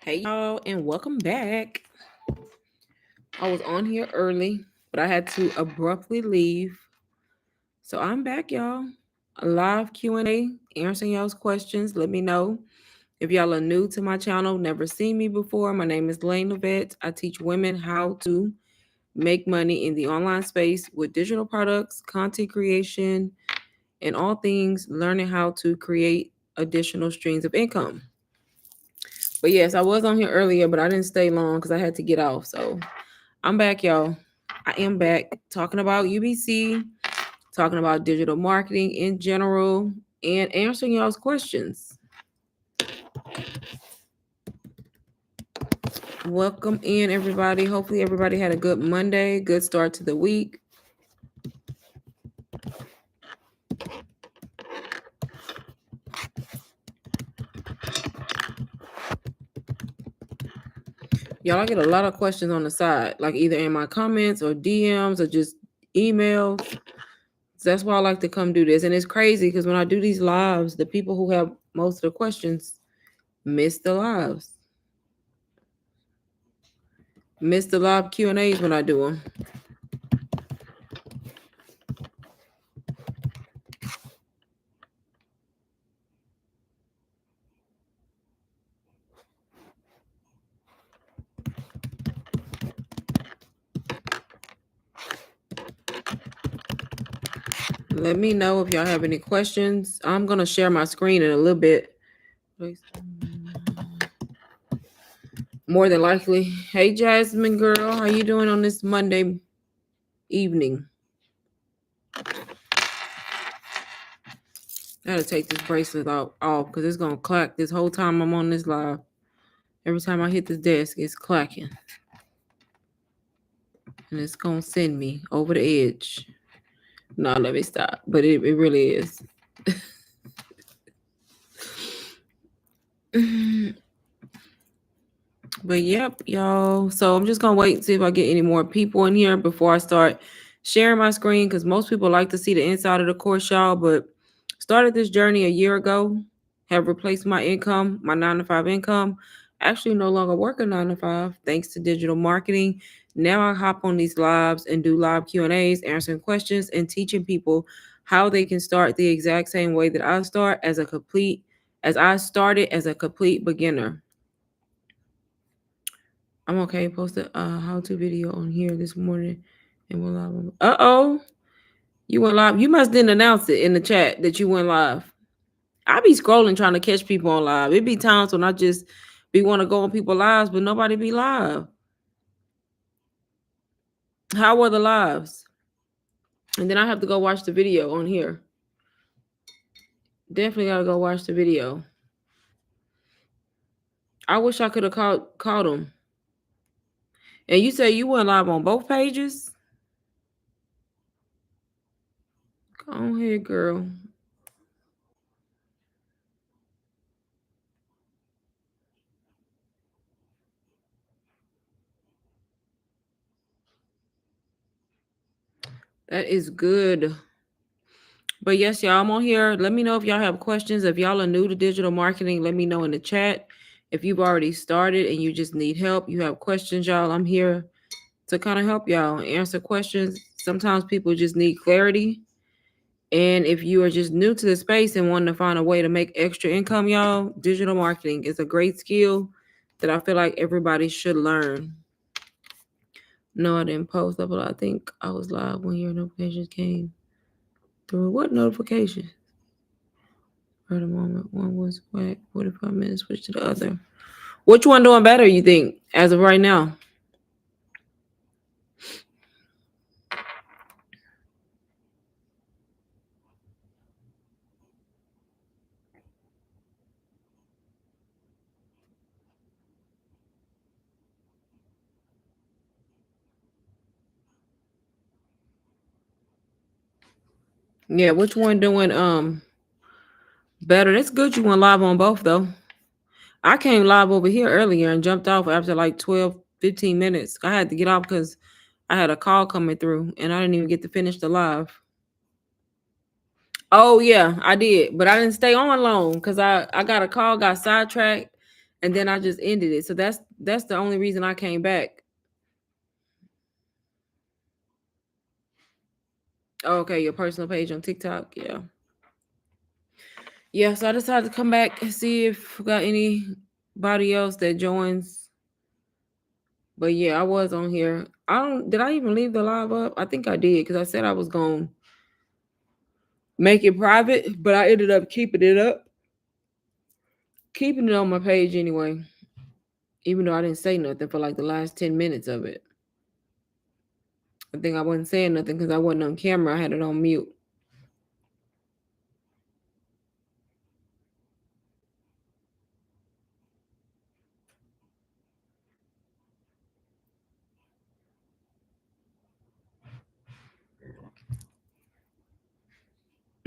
Hey y'all, and welcome back. I was on here early, but I had to abruptly leave. So I'm back, y'all. A live Q&A, answering y'all's questions. Let me know if y'all are new to my channel, never seen me before. My name is Lane Lovette. I teach women how to make money in the online space with digital products, content creation, and all things learning how to create additional streams of income. But yes, I was on here earlier, but I didn't stay long because I had to get off. So I'm back, y'all. I am back talking about UBC, talking about digital marketing in general, and answering y'all's questions. Welcome in, everybody. Hopefully, everybody had a good Monday, good start to the week. Y'all, I get a lot of questions on the side, like either in my comments or DMs or just emails. So that's why I like to come do this. And it's crazy because when I do these lives, the people who have most of the questions miss the lives. Miss the live Q&As when I do them. Let me know if y'all have any questions. I'm going to share my screen in a little bit. More than likely. Hey, Jasmine girl. How you doing on this Monday evening? I gotta take this bracelet off because it's going to clack this whole time I'm on this live. Every time I hit the desk, it's clacking. And it's going to send me over the edge. No, let me stop. But it really is. But yep, y'all. So I'm just gonna wait and see if I get any more people in here before I start sharing my screen, because most people like to see the inside of the course, y'all. But started this journey a year ago, have replaced my income, my 9-to-5 income. Actually, no longer work a 9-to-5 thanks to digital marketing. Now I hop on these lives and do live Q&As, answering questions and teaching people how they can start the exact same way that I started as a complete beginner. I'm okay. Posted a how-to video on here this morning, and we're live. You went live. You must didn't announce it in the chat that you went live. I be scrolling trying to catch people on live. It be times when I just be want to go on people's lives, but nobody be live. How were the lives? And then I have to go watch the video on here. Definitely gotta go watch the video. I wish I could have caught them. And you say you went live on both pages? Go ahead, girl. That is good. But yes, y'all, I'm on here. Let me know if y'all have questions. If y'all are new to digital marketing, let me know in the chat. If you've already started and you just need help, you have questions, y'all, I'm here to kind of help y'all answer questions. Sometimes people just need clarity. And if you are just new to the space and want to find a way to make extra income, y'all, digital marketing is a great skill that I feel like everybody should learn. No, I didn't post up, but I think I was live when your notifications came through. What notification? For the moment, one was whack, 45 minutes, switch to the other. Which one doing better, you think, as of right now? Yeah, which one doing better? That's good you went live on both, though. I came live over here earlier and jumped off after like 12, 15 minutes. I had to get off because I had a call coming through and I didn't even get to finish the live. Oh, yeah, I did. But I didn't stay on long because I got a call, got sidetracked, and then I just ended it. So that's the only reason I came back. Oh, okay, your personal page on TikTok, yeah. Yeah, so I decided to come back and see if we got anybody else that joins. But yeah, I was on here. I don't did I even leave the live up? I think I did because I said I was gonna make it private, but I ended up keeping it on my page anyway. Even though I didn't say nothing for like the last 10 minutes of it. I think I wasn't saying nothing because I wasn't on camera. I had it on mute.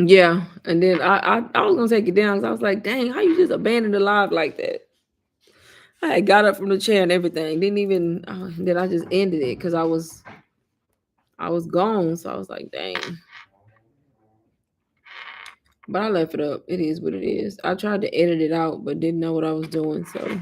Yeah, and then I was gonna take it down because I was like, dang, how you just abandon the live like that? I had got up from the chair and everything. Didn't even. Then I just ended it because I was gone. So I was like, dang. But I left it up. It is what it is. I tried to edit it out, but didn't know what I was doing. So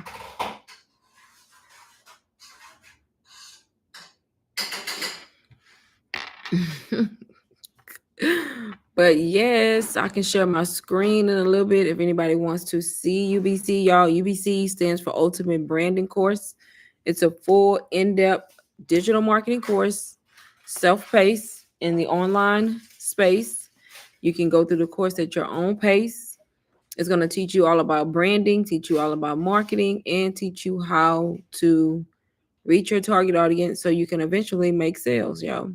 but yes, I can share my screen in a little bit if anybody wants to see UBC. Y'all, UBC stands for Ultimate Branding Course. It's a full, in-depth digital marketing course, self-paced in the online space. You can go through the course at your own pace. It's going to teach you all about branding, teach you all about marketing, and teach you how to reach your target audience so you can eventually make sales, y'all.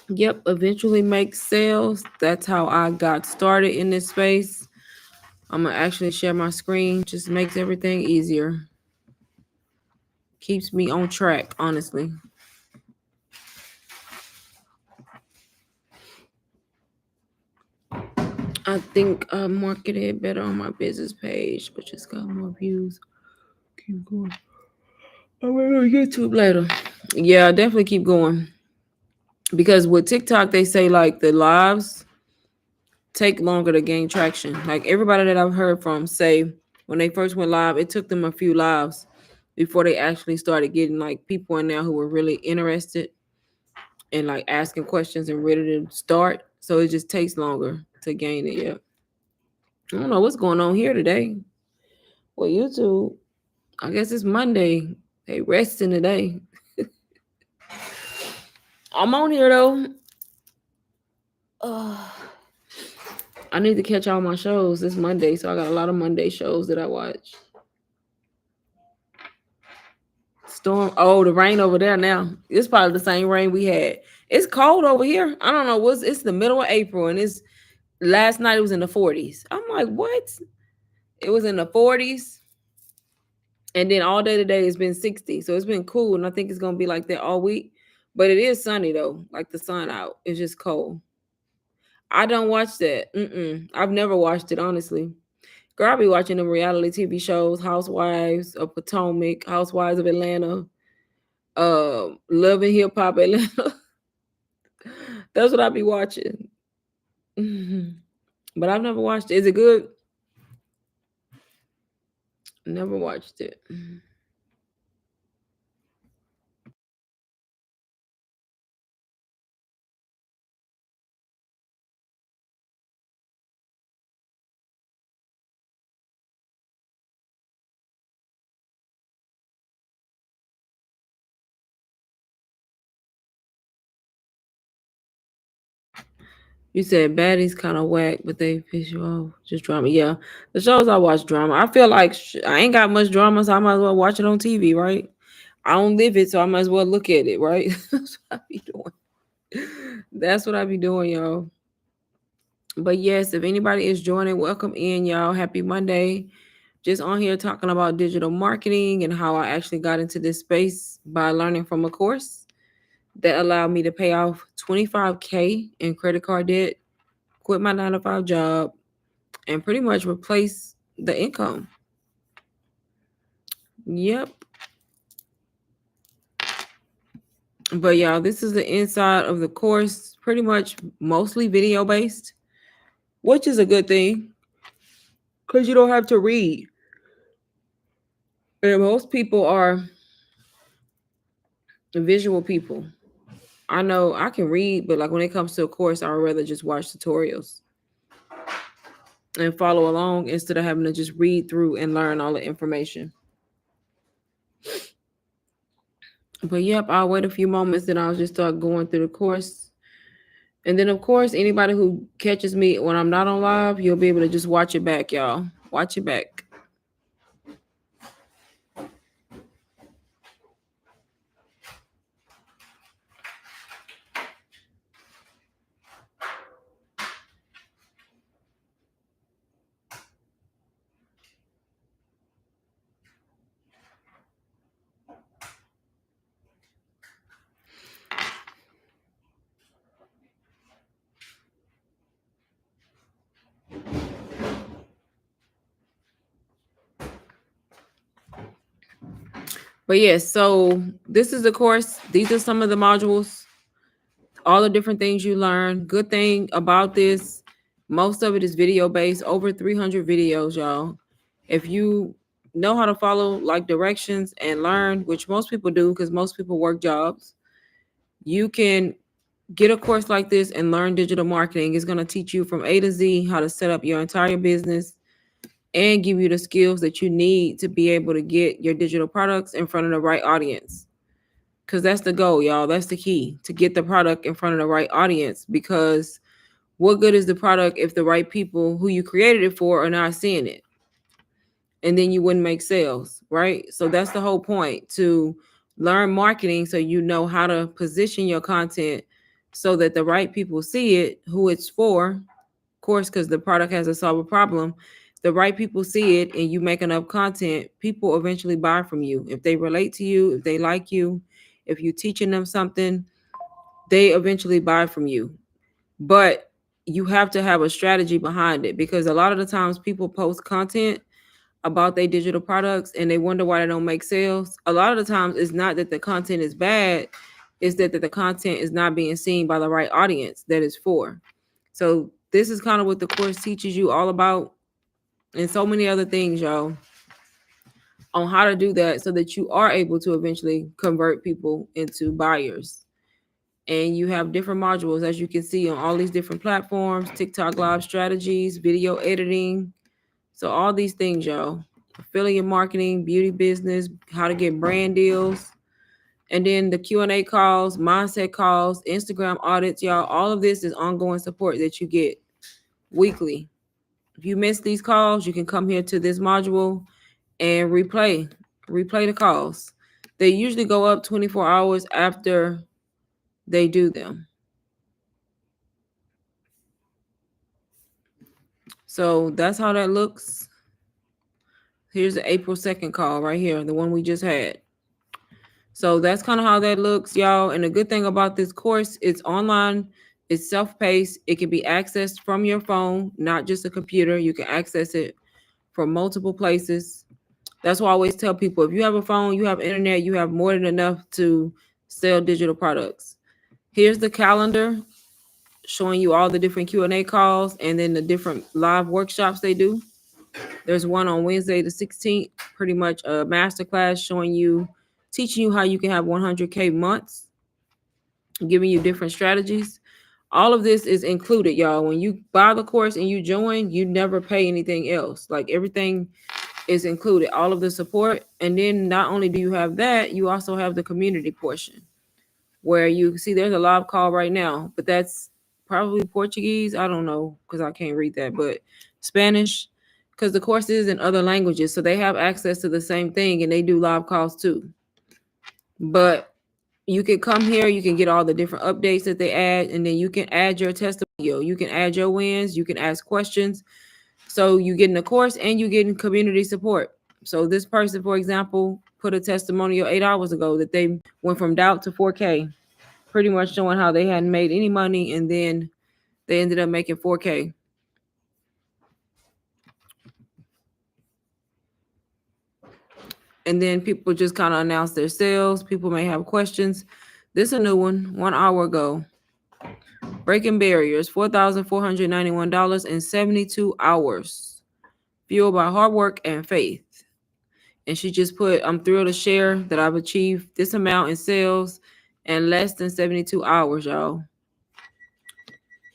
Yep, eventually make sales. That's how I got started in this space. I'm gonna actually share my screen. Just makes everything easier. Keeps me on track, honestly. I think I marketed it better on my business page, but just got more views. Keep going. I'm gonna YouTube later. Yeah, definitely keep going. Because with TikTok, they say like the lives take longer to gain traction. Like everybody that I've heard from say when they first went live, it took them a few lives before they actually started getting like people in there who were really interested and like asking questions and ready to start. So it just takes longer to gain it. Yeah. I don't know what's going on here today. Well, YouTube, I guess it's Monday. They resting today. I'm on here though. I need to catch all my shows this Monday, so I got a lot of Monday shows that I watch. Storm. Oh, the rain over there now. It's probably the same rain we had. It's cold over here. I don't know what's. It's the middle of April, and it's last night. It was in the 40s. I'm like, what? It was in the 40s, and then all day today it's been 60. So it's been cool, and I think it's gonna be like that all week. But it is sunny though, like the sun out. It's just cold. I don't watch that. I've never watched it honestly. Girl, I be watching them reality TV shows, Housewives of Potomac, Housewives of Atlanta, Love and Hip Hop Atlanta. That's what I be watching. But I've never watched it. Is it good? Never watched it. You said baddies kind of whack, but they piss you off. Just drama. Yeah, the shows I watch drama. I feel like I ain't got much drama, so I might as well watch it on TV, right? I don't live it, so I might as well look at it, right? That's what I be doing. That's what I be doing, y'all. But yes, if anybody is joining, welcome in, y'all. Happy Monday. Just on here talking about digital marketing and how I actually got into this space by learning from a course that allowed me to pay off 25K in credit card debt, quit my 9 to 5 job, and pretty much replace the income. Yep. But y'all, this is the inside of the course, pretty much mostly video based, which is a good thing because you don't have to read. And most people are visual people. I know I can read, but like when it comes to a course, I would rather just watch tutorials and follow along instead of having to just read through and learn all the information. But yep, I'll wait a few moments, then I'll just start going through the course. And then, of course, anybody who catches me when I'm not on live, you'll be able to just watch it back, y'all. Watch it back. But yes, so this is the course. These are some of the modules, all the different things you learn. Good thing about this, most of it is video based, over 300 videos, y'all. If you know how to follow like directions and learn, which most people do because most people work jobs, you can get a course like this and learn digital marketing. It's going to teach you from A to Z how to set up your entire business and give you the skills that you need to be able to get your digital products in front of the right audience. Because that's the goal, y'all. That's the key, to get the product in front of the right audience. Because what good is the product if the right people who you created it for are not seeing it? And then you wouldn't make sales, right? So that's the whole point, to learn marketing so you know how to position your content so that the right people see it, who it's for, of course, because the product has to solve a problem. The right people see it and you make enough content, people eventually buy from you. If they relate to you, if they like you, if you're teaching them something, they eventually buy from you. But you have to have a strategy behind it, because a lot of the times people post content about their digital products and they wonder why they don't make sales. A lot of the times it's not that the content is bad, it's that the content is not being seen by the right audience that is for. So this is kind of what the course teaches you all about, and so many other things, y'all, on how to do that so that you are able to eventually convert people into buyers. And you have different modules, as you can see, on all these different platforms: TikTok live strategies, video editing. So all these things, y'all: affiliate marketing, beauty business, how to get brand deals, and then the Q&A calls, mindset calls, Instagram audits, y'all. All of this is ongoing support that you get weekly. If you miss these calls, you can come here to this module and replay the calls. They usually go up 24 hours after they do them. So that's how that looks. Here's the April 2nd call right here, the one we just had. So that's kind of how that looks, y'all. And the good thing about this course, it's online, it's self-paced, it can be accessed from your phone, not just a computer. You can access it from multiple places. That's why I always tell people, if you have a phone, you have internet, you have more than enough to sell digital products. Here's the calendar showing you all the different Q&A calls and then the different live workshops they do. There's one on Wednesday the 16th, pretty much a masterclass showing you, teaching you how you can have 100K months, giving you different strategies. All of this is included, y'all. When you buy the course and you join, you never pay anything else. Like, everything is included, all of the support. And then not only do you have that, you also have the community portion, where you see there's a live call right now, but that's probably Portuguese. I don't know because I can't read that, but Spanish, because the course is in other languages. So they have access to the same thing and they do live calls too. But you can come here, you can get all the different updates that they add, and then you can add your testimonial. You can add your wins, you can ask questions. So you get in the course and you get in community support. So this person, for example, put a testimonial 8 hours ago that they went from doubt to 4K, pretty much showing how they hadn't made any money and then they ended up making 4K. And then people just kind of announce their sales. People may have questions. This is a new one, 1 hour ago. Breaking barriers, $4,491 in 72 hours. Fueled by hard work and faith. And she just put, I'm thrilled to share that I've achieved this amount in sales in less than 72 hours, y'all.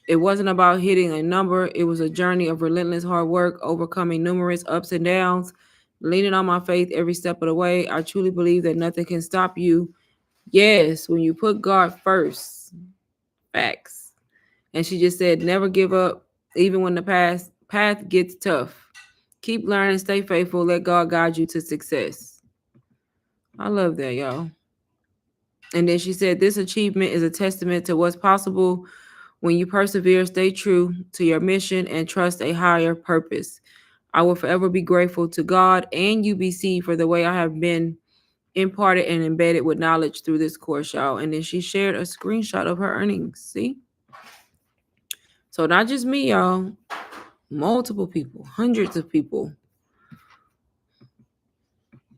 It wasn't about hitting a number, it was a journey of relentless hard work, overcoming numerous ups and downs, leaning on my faith every step of the way. I truly believe that nothing can stop you. Yes, when you put God first. Facts. And she just said, never give up, even when the path gets tough. Keep learning, stay faithful, let God guide you to success. I love that, y'all. And then she said, this achievement is a testament to what's possible when you persevere, stay true to your mission, and trust a higher purpose. I will forever be grateful to God and UBC for the way I have been imparted and embedded with knowledge through this course, y'all. And then she shared a screenshot of her earnings. See? So not just me, y'all. Multiple people, hundreds of people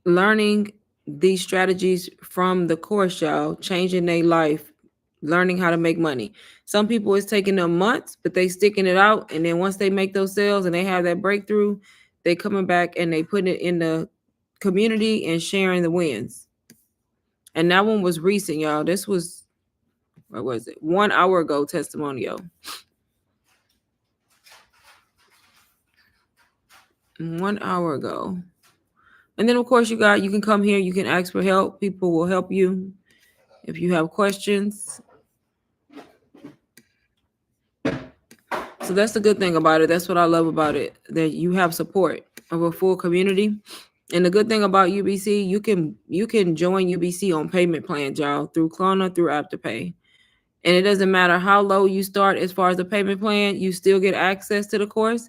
learning these strategies from the course, y'all, changing their life, learning how to make money. Some people it's taking them months, but they sticking it out. And then once they make those sales and they have that breakthrough, they coming back and they putting it in the community and sharing the wins. And that one was recent, y'all. This was, what was it? 1 hour ago testimonial. 1 hour ago. And then of course you can come here, you can ask for help. People will help you if you have questions. So that's the good thing about it. That's what I love about it, that you have support of a full community. And the good thing about UBC, you can join UBC on payment plans, y'all, through Klarna, through Afterpay. And it doesn't matter how low you start as far as the payment plan, you still get access to the course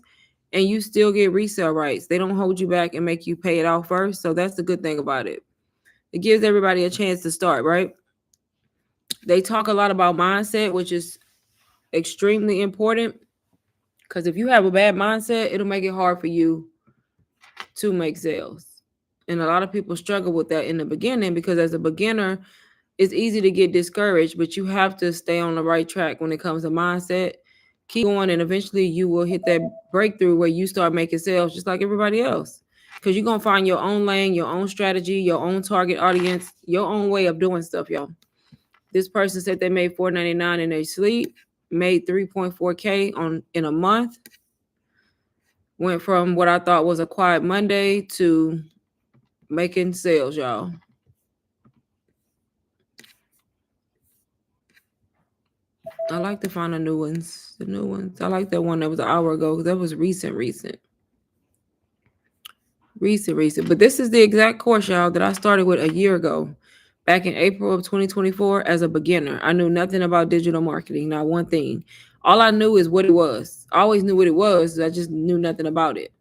and you still get resale rights. They don't hold you back and make you pay it out first. So that's the good thing about it. It gives everybody a chance to start, right? They talk a lot about mindset, which is extremely important, because if you have a bad mindset, it'll make it hard for you to make sales. And a lot of people struggle with that in the beginning, because as a beginner, it's easy to get discouraged, but you have to stay on the right track when it comes to mindset. Keep going, and eventually you will hit that breakthrough where you start making sales just like everybody else. Because you're going to find your own lane, your own strategy, your own target audience, your own way of doing stuff, y'all. This person said they made $4.99 in their sleep, made 3.4K in a month. Went from what I thought was a quiet Monday to making sales, y'all. I like to find the new ones. The new ones. I like that one that was an hour ago, because that was recent. But this is the exact course, y'all, that I started with a year ago, back in April of 2024 as a beginner. I knew nothing about digital marketing, not one thing. All I knew is what it was. I always knew what it was. I just knew nothing about it.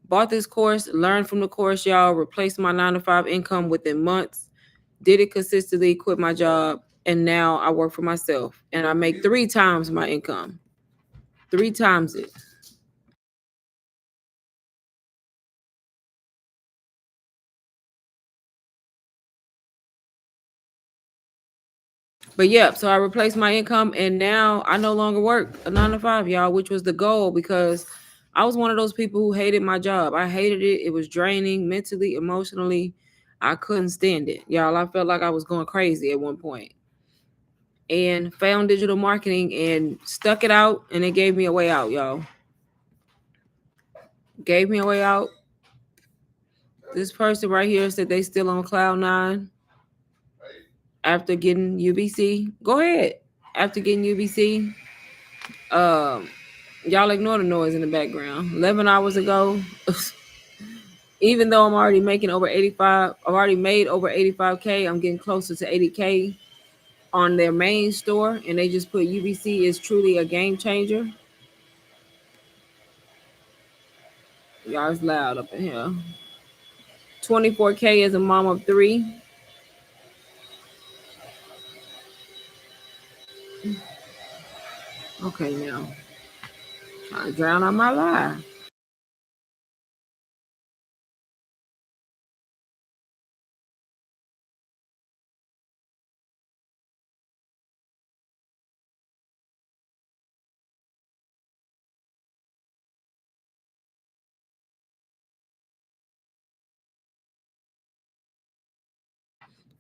Bought this course, learned from the course, y'all, replaced my 9-to-5 income within months, did it consistently, quit my job, and now I work for myself. And I make 3 times my income. 3 times it. But yeah, so I replaced my income and now I no longer work a 9-to-5, y'all, which was the goal, because I was one of those people who hated my job. I hated it. It was draining mentally, emotionally. I couldn't stand it. Y'all, I felt like I was going crazy at one point. And found digital marketing and stuck it out, and it gave me a way out, y'all. Gave me a way out. This person right here said they still on cloud 9 after getting UBC. Go ahead. After getting UBC, y'all ignore the noise in the background. 11 hours ago, even though I'm already making over 85, I've already made over 85K. I'm getting closer to 80K on their main store, and they just put UBC is truly a game changer. Y'all, it's loud up in here. 24K as a mom of 3. Okay, now trying to drown out my lie.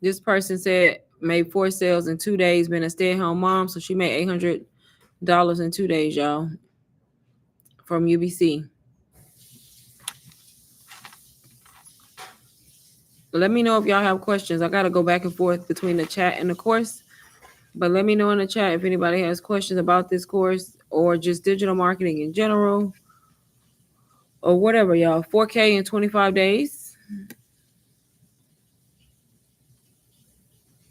This person said made 4 sales in 2 days, been a stay-at-home mom, so she made $800 in 2 days, y'all, from UBC. Let me know if y'all have questions. I got to go back and forth between the chat and the course, but let me know in the chat if anybody has questions about this course or just digital marketing in general or whatever, y'all. 4K in 25 days.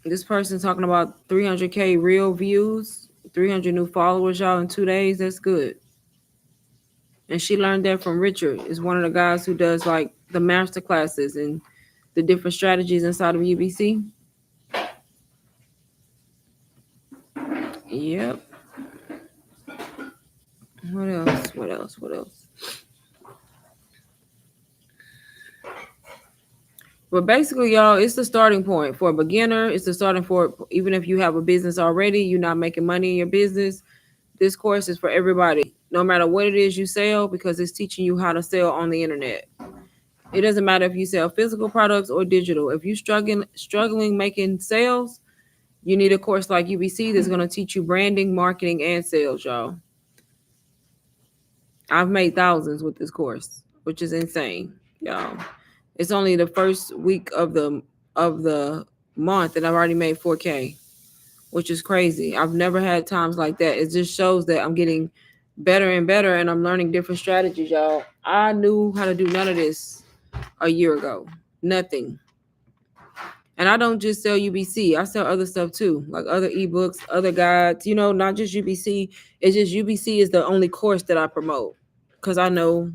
This person's talking about 300K real views, 300 new followers, y'all, in 2 days. That's good. And she learned that from Richard. Is one of the guys who does like the master classes and the different strategies inside of UBC. Yep. What else? What else? What else? But basically, y'all, it's the starting point for a beginner. It's the starting for even if you have a business already, you're not making money in your business. This course is for everybody, no matter what it is you sell, because it's teaching you how to sell on the internet. It doesn't matter if you sell physical products or digital. If you're struggling making sales, you need a course like UBC that's going to teach you branding, marketing, and sales, y'all. I've made thousands with this course, which is insane, y'all. It's only the first week of the month, and I've already made 4K, which is crazy. I've never had times like that. It just shows that I'm getting better and better, and I'm learning different strategies, y'all. I knew how to do none of this a year ago. Nothing. And I don't just sell UBC. I sell other stuff too, like other ebooks, other guides, not just UBC. It's just UBC is the only course that I promote because I know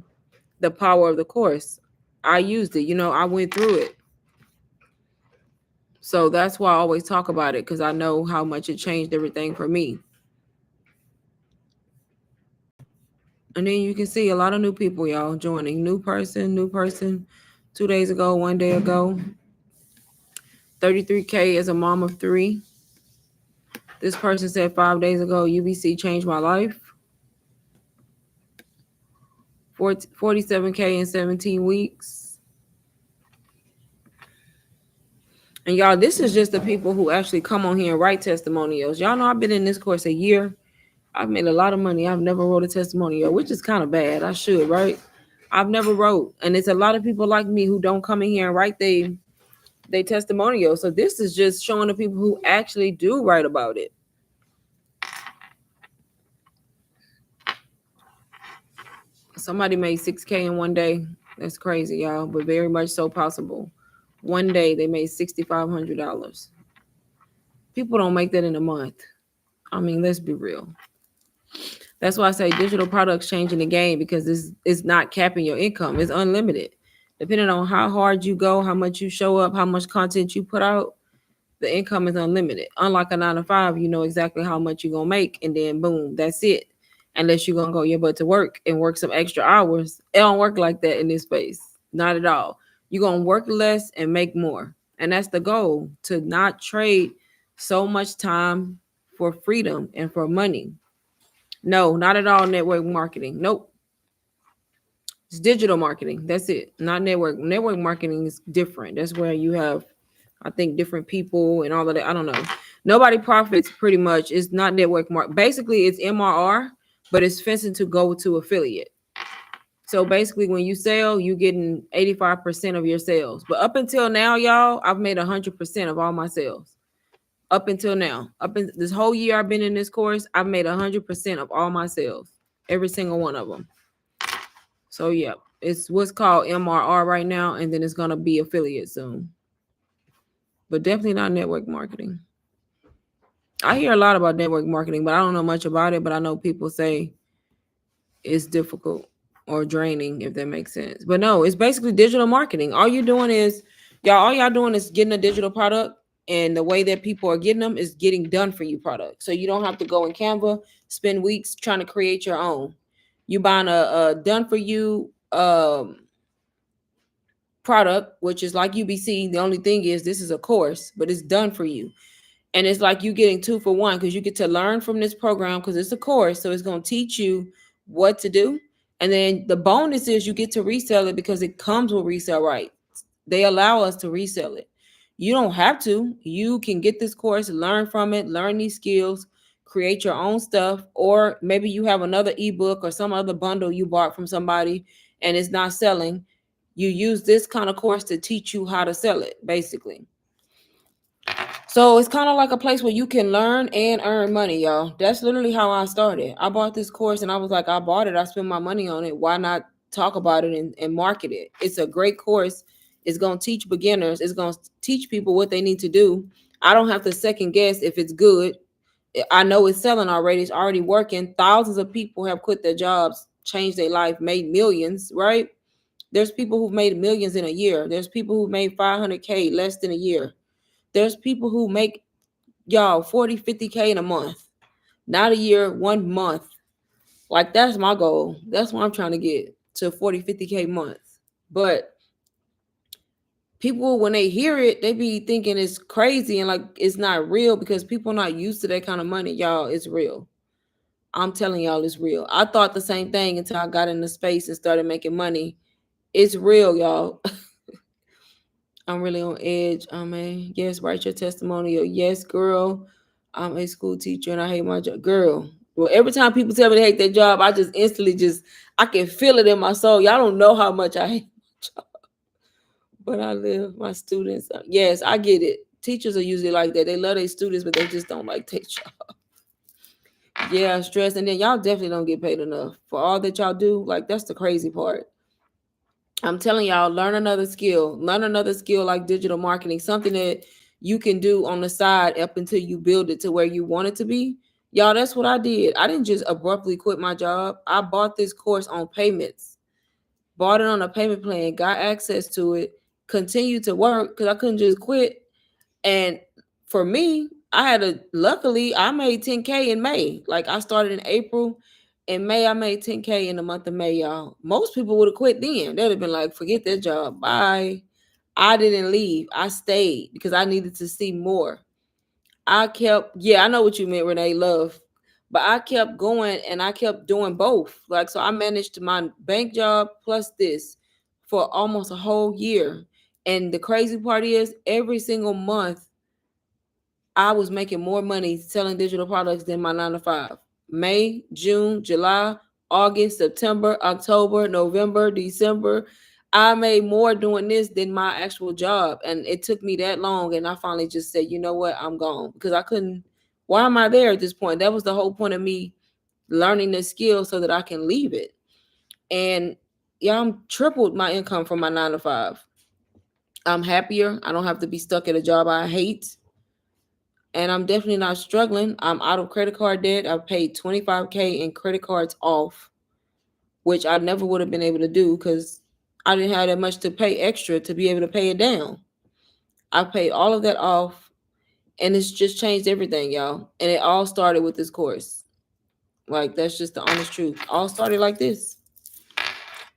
the power of the course. I used it, I went through it. So that's why I always talk about it, because I know how much it changed everything for me. And then you can see a lot of new people, y'all, joining. New person 2 days ago, 1 day ago. 33K as a mom of 3. This person said 5 days ago, UBC changed my life. 47K in 17 weeks. And y'all, this is just the people who actually come on here and write testimonials. Y'all know I've been in this course a year. I've made a lot of money. I've never wrote a testimonial, which is kind of bad. I should, right? I've never wrote. And it's a lot of people like me who don't come in here and write they testimonial. So this is just showing the people who actually do write about it. Somebody made 6K in 1 day. That's crazy, y'all, but very much so possible. 1 day they made $6,500. People don't make that in a month. I mean, let's be real. That's why I say digital products changing the game, because it's not capping your income. It's unlimited. Depending on how hard you go, how much you show up, how much content you put out, the income is unlimited. Unlike a 9 to 5, you know exactly how much you're going to make, and then boom, that's it. Unless you're going to go your butt to work and work some extra hours. It don't work like that in this space. Not at all. You're going to work less and make more. And that's the goal, to not trade so much time for freedom and for money. No, not at all network marketing. Nope. It's digital marketing. That's it. Not network. Network marketing is different. That's where you have, I think, different people and all of that. I don't know. Nobody profits pretty much. It's not network marketing. Basically, it's MRR, but it's fencing to go to affiliate. So basically, when you sell, you're getting 85% of your sales. But up until now, y'all, I've made 100% of all my sales. Up until now. Up in this whole year I've been in this course, I've made 100% of all my sales. Every single one of them. So yeah, it's what's called MRR right now, and then it's going to be affiliate soon. But definitely not network marketing. I hear a lot about network marketing, but I don't know much about it. But I know people say it's difficult or draining, if that makes sense. But no, it's basically digital marketing. All you're doing is, all y'all doing is getting a digital product, and the way that people are getting them is getting done for you product. So you don't have to go in Canva, spend weeks trying to create your own. You buying a done for you product, which is like UBC. The only thing is this is a course, but it's done for you. And it's like you getting 2 for 1, because you get to learn from this program, because it's a course. So it's going to teach you what to do. And then the bonus is you get to resell it, because it comes with resale rights. They allow us to resell it. You don't have to. You can get this course, learn from it, learn these skills, create your own stuff, or maybe you have another ebook or some other bundle you bought from somebody and it's not selling. You use this kind of course to teach you how to sell it, basically. So it's kind of like a place where you can learn and earn money, y'all. That's literally how I started. I bought this course and I was like, I bought it. I spent my money on it. Why not talk about it and market it? It's a great course. It's going to teach beginners. It's going to teach people what they need to do. I don't have to second guess if it's good. I know it's selling already. It's already working. Thousands of people have quit their jobs, changed their life, made millions, right? There's people who've made millions in a year. There's people who made 500K less than a year. There's people who make y'all 40, 50K in a month, not a year, 1 month. Like that's my goal. That's what I'm trying to get to 40, 50K months. But people, when they hear it, they be thinking it's crazy and like it's not real because people are not used to that kind of money. Y'all, it's real. I'm telling y'all, it's real. I thought the same thing until I got into space and started making money. It's real, y'all. I'm really on edge. Yes, write your testimonial. Yes, girl. I'm a school teacher and I hate my job. Girl. Well, every time people tell me they hate their job, I just instantly I can feel it in my soul. Y'all don't know how much I hate my job. But I live my students. Yes, I get it. Teachers are usually like that. They love their students, but they just don't like their job. Yeah, stress. And then y'all definitely don't get paid enough for all that y'all do. Like, that's the crazy part. I'm telling y'all, learn another skill. Learn another skill like digital marketing, something that you can do on the side up until you build it to where you want it to be. Y'all, that's what I did. I didn't just abruptly quit my job. I bought this course on payments, bought it on a payment plan, got access to it, continued to work because I couldn't just quit. And for me, luckily I made 10K in May. Like I started in April. In May, I made 10K in the month of May, y'all. Most people would have quit then. They'd have been like, forget that job. Bye. I didn't leave. I stayed because I needed to see more. I know what you meant, Renee, love. But I kept going and I kept doing both. Like, so I managed my bank job plus this for almost a whole year. And the crazy part is every single month I was making more money selling digital products than my 9 to 5. May, June, July, August, September, October, November, December. I made more doing this than my actual job. And it took me that long. And I finally just said, you know what? I'm gone because I couldn't. Why am I there at this point? That was the whole point of me learning this skill so that I can leave it. And yeah, I'm tripled my income from my 9 to 5. I'm happier. I don't have to be stuck at a job I hate, and I'm definitely not struggling. I'm out of credit card debt. I've paid 25K in credit cards off, which I never would have been able to do because I didn't have that much to pay extra to be able to pay it down. I paid all of that off, and it's just changed everything, y'all. And it all started with this course. Like, that's just the honest truth. All started like this.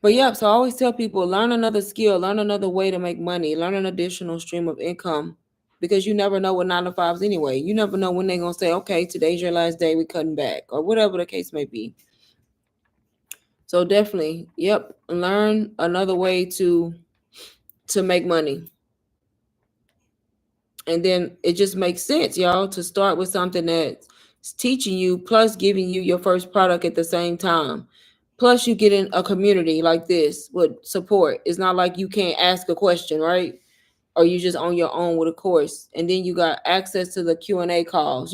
But yeah, so I always tell people learn another skill, learn another way to make money, learn an additional stream of income because you never know what 9 to 5s anyway. You never know when they're gonna say, okay, today's your last day, we're cutting back, or whatever the case may be. So definitely, yep, learn another way to make money. And then it just makes sense, y'all, to start with something that's teaching you plus giving you your first product at the same time. Plus, you get in a community like this with support. It's not like you can't ask a question, right? Or you just on your own with a course. And then you got access to the Q&A calls.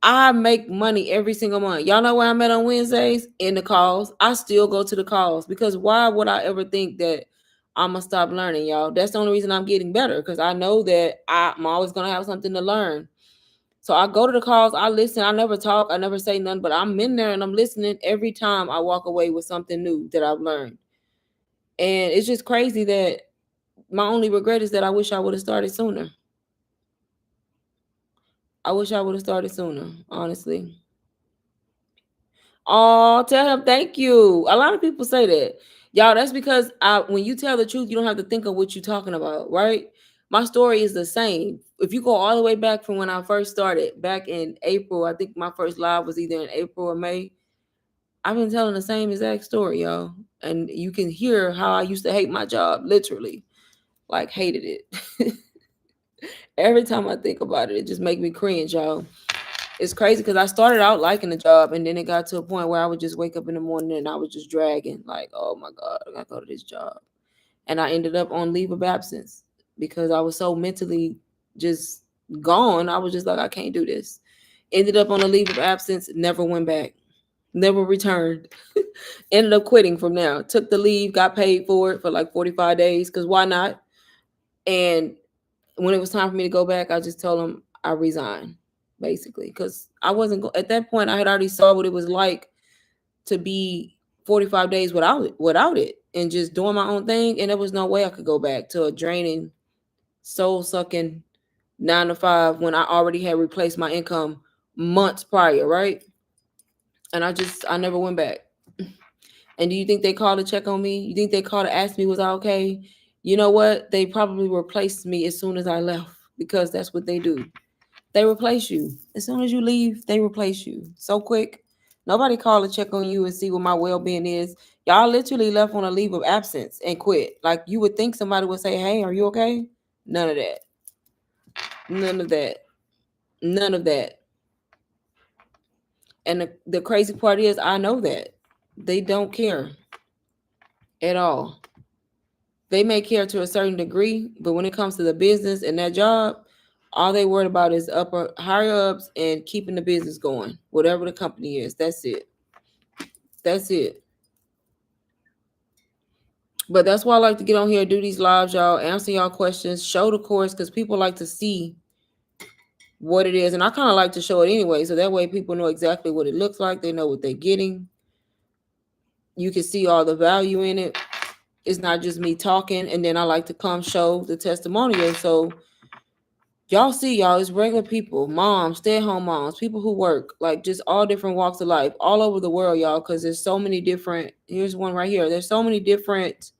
I make money every single month. Y'all know where I'm at on Wednesdays? In the calls. I still go to the calls because why would I ever think that I'm going to stop learning, y'all? That's the only reason I'm getting better because I know that I'm always going to have something to learn. So I go to the calls, I listen, I never talk, I never say nothing, but I'm in there and I'm listening every time I walk away with something new that I've learned. And it's just crazy that my only regret is that I wish I would have started sooner. I wish I would have started sooner, honestly. Oh, tell him thank you. A lot of people say that. Y'all, that's because when you tell the truth, you don't have to think of what you're talking about, right? My story is the same. If you go all the way back from when I first started, back in April, I think my first live was either in April or May. I've been telling the same exact story, y'all. And you can hear how I used to hate my job, literally. Like, hated it. Every time I think about it, it just make me cringe, y'all. It's crazy because I started out liking the job, and then it got to a point where I would just wake up in the morning and I was just dragging, like, oh my God, I gotta go to this job. And I ended up on leave of absence because I was so mentally just gone. I was just like, I can't do this. Ended up on a leave of absence, never went back, never returned. Ended up quitting from now. Took the leave, got paid for it for like 45 days because why not? And when it was time for me to go back, I just told them I resigned basically because I wasn't at that point. I had already saw what it was like to be 45 days without it and just doing my own thing, and there was no way I could go back to a draining, soul sucking 9 to 5 when I already had replaced my income months prior, right? And I never went back. And do you think they called to check on me? You think they called to ask me was I okay? You know what? They probably replaced me as soon as I left because that's what they do. They replace you. As soon as you leave, they replace you. So quick. Nobody called to check on you and see what my well-being is. Y'all literally left on a leave of absence and quit. Like you would think somebody would say, "Hey, are you okay?" None of that. None of that. None of that. And the crazy part is I know that. They don't care at all. They may care to a certain degree, but when it comes to the business and that job, all they worried about is upper higher ups and keeping the business going, whatever the company is. That's it. That's it. But that's why I like to get on here, do these lives, y'all, answer y'all questions, show the course, because people like to see what it is. And I kind of like to show it anyway. So that way people know exactly what it looks like. They know what they're getting. You can see all the value in it. It's not just me talking. And then I like to come show the testimonial. So y'all see, y'all, it's regular people, moms, stay-at-home moms, people who work, like just all different walks of life, all over the world, y'all, because there's so many different, here's one right here. There's so many different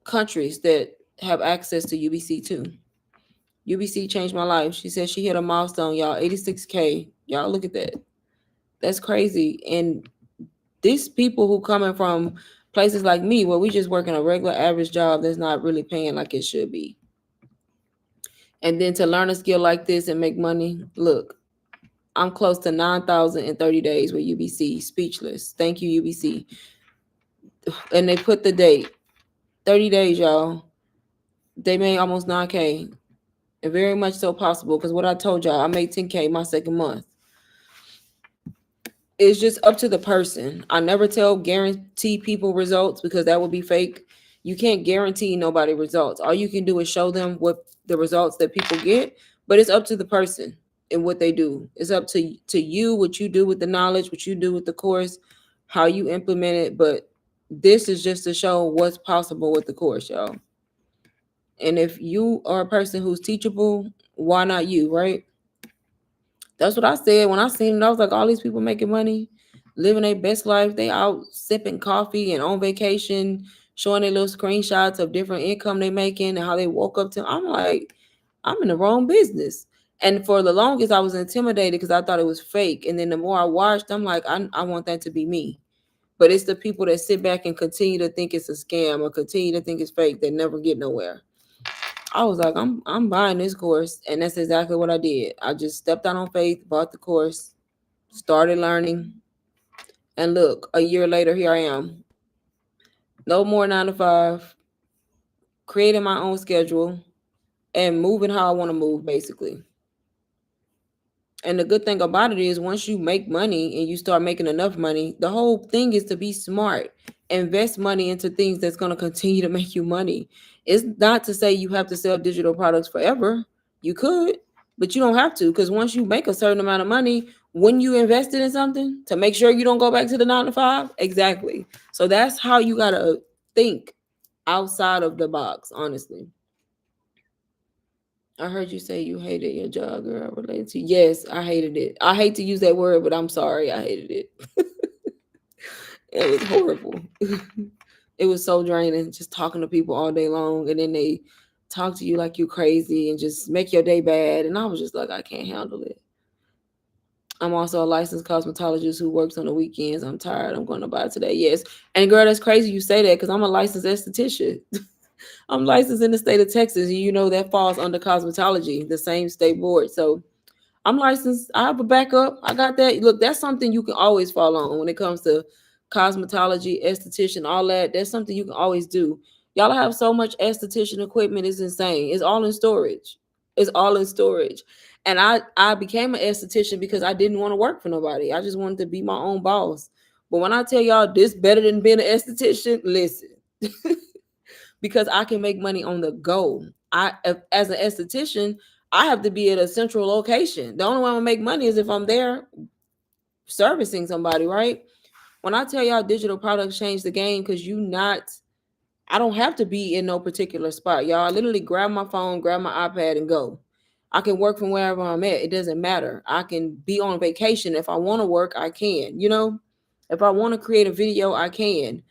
countries that have access to UBC too. UBC changed my life. She said she hit a milestone, y'all, 86K. Y'all look at that. That's crazy. And these people who coming from places like me, where we just working a regular average job that's not really paying like it should be. And then to learn a skill like this and make money, look, I'm close to 9,000 in 30 days with UBC. Speechless. Thank you, UBC. And they put the date, 30 days, y'all. They made almost 9K. And very much so possible because what I told y'all, I made 10K my second month. It's just up to the person. I never guarantee people results because that would be fake. You can't guarantee nobody results. All you can do is show them what the results that people get, but it's up to the person and what they do. It's up to you, what you do with the knowledge, what you do with the course, how you implement it. But this is just to show what's possible with the course, y'all. And if you are a person who's teachable, why not you, right? That's what I said when I seen it. I was like, all these people making money, living their best life. They out sipping coffee and on vacation, showing their little screenshots of different income they making and how they woke up to. I'm like, I'm in the wrong business. And for the longest, I was intimidated because I thought it was fake. And then the more I watched, I'm like, I want that to be me. But it's the people that sit back and continue to think it's a scam or continue to think it's fake that never get nowhere. I was like, I'm buying this course, and that's exactly what I did. I just stepped out on faith, bought the course, started learning, and look, a year later, here I am. No more 9 to 5, creating my own schedule and moving how I want to move, basically. And the good thing about it is once you make money and you start making enough money, the whole thing is to be smart. Invest money into things that's going to continue to make you money. It's not to say you have to sell digital products forever. You could, but you don't have to because once you make a certain amount of money, when you invest it in something to make sure you don't go back to the 9 to 5, exactly. So that's how you got to think outside of the box, honestly. I heard you say you hated your job, girl. Related to yes, I hated it. I hate to use that word, but I'm sorry, I hated it. It was horrible. It was so draining, just talking to people all day long, and then they talk to you like you crazy and just make your day bad. And I was just like, I can't handle it. I'm also a licensed cosmetologist who works on the weekends. I'm tired. I'm going to buy today. Yes, and girl, that's crazy you say that because I'm a licensed esthetician. I'm licensed in the state of Texas, and you know that falls under cosmetology, the same state board. So I'm licensed. I have a backup. I got that. Look, that's something you can always fall on when it comes to cosmetology, esthetician, all that. That's something you can always do. Y'all have so much esthetician equipment. It's insane. It's all in storage. It's all in storage. And I became an esthetician because I didn't want to work for nobody. I just wanted to be my own boss. But when I tell y'all this better than being an esthetician, listen. Because I can make money on the go. As an esthetician, I have to be at a central location. The only way I'm gonna make money is if I'm there servicing somebody, right? When I tell y'all digital products change the game, because I don't have to be in no particular spot. Y'all, I literally grab my phone, grab my iPad, and go. I can work from wherever I'm at. It doesn't matter. I can be on vacation. If I want to work, I can. If I want to create a video, I can.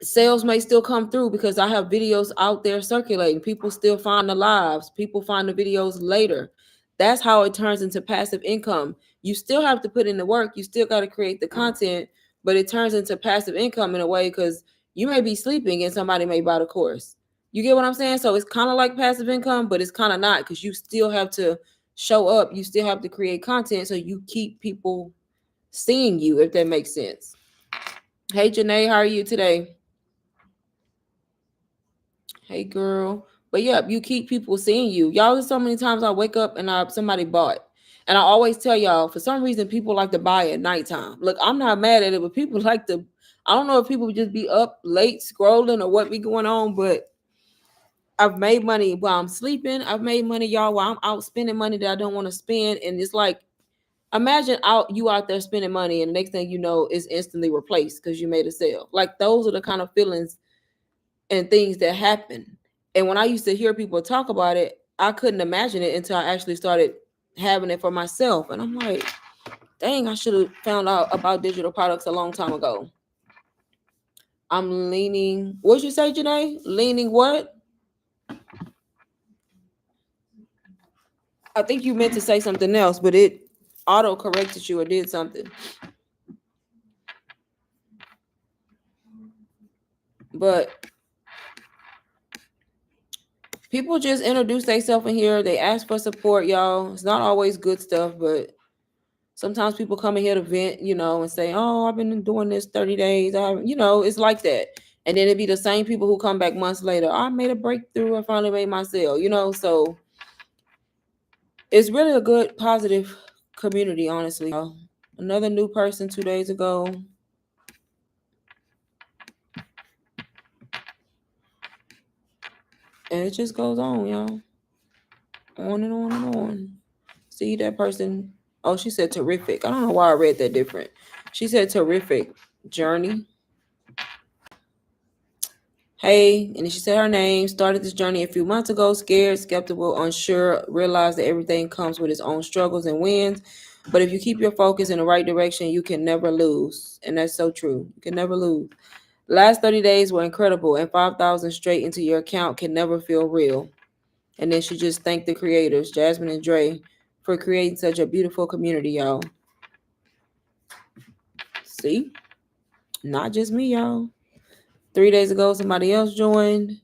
Sales may still come through because I have videos out there circulating. People still find the lives, people find the videos later. That's how it turns into passive income. You still have to put in the work, you still got to create the content, but it turns into passive income in a way because you may be sleeping and somebody may buy the course. You get what I'm saying? So it's kind of like passive income, but it's kind of not, because you still have to show up, you still have to create content so you keep people seeing you, if that makes sense. Hey Janae, how are you today? Hey girl. But yeah, you keep people seeing you. Y'all, there's so many times I wake up and somebody bought. And I always tell y'all, for some reason, people like to buy at nighttime. Look, I'm not mad at it, but people like to, I don't know if people just be up late scrolling or what be going on, but I've made money while I'm sleeping. I've made money, y'all, while I'm out spending money that I don't want to spend. And it's like, imagine you out there spending money and the next thing you know is instantly replaced because you made a sale. Like those are the kind of feelings and things that happen. And when I used to hear people talk about it, I couldn't imagine it until I actually started having it for myself. And I'm like, dang, I should have found out about digital products a long time ago. I'm leaning. What'd you say, Janae? Leaning what? I think you meant to say something else, but it auto corrected you or did something. But people just introduce themselves in here. They ask for support, y'all. It's not always good stuff, but sometimes people come in here to vent, and say, "Oh, I've been doing this 30 days." It's like that. And then it'd be the same people who come back months later. I made a breakthrough. I finally made my sale. So it's really a good, positive community, honestly. Another new person 2 days ago. And it just goes on, y'all. On and on and on. See that person. Oh, she said terrific. I don't know why I read that different. She said terrific journey. Hey, and then she said her name, started this journey a few months ago, scared, skeptical, unsure, realized that everything comes with its own struggles and wins. But if you keep your focus in the right direction, you can never lose. And that's so true. You can never lose. Last 30 days were incredible, and 5,000 straight into your account can never feel real. And then she just thanked the creators, Jasmine and Dre, for creating such a beautiful community, y'all. See? Not just me, y'all. 3 days ago, somebody else joined.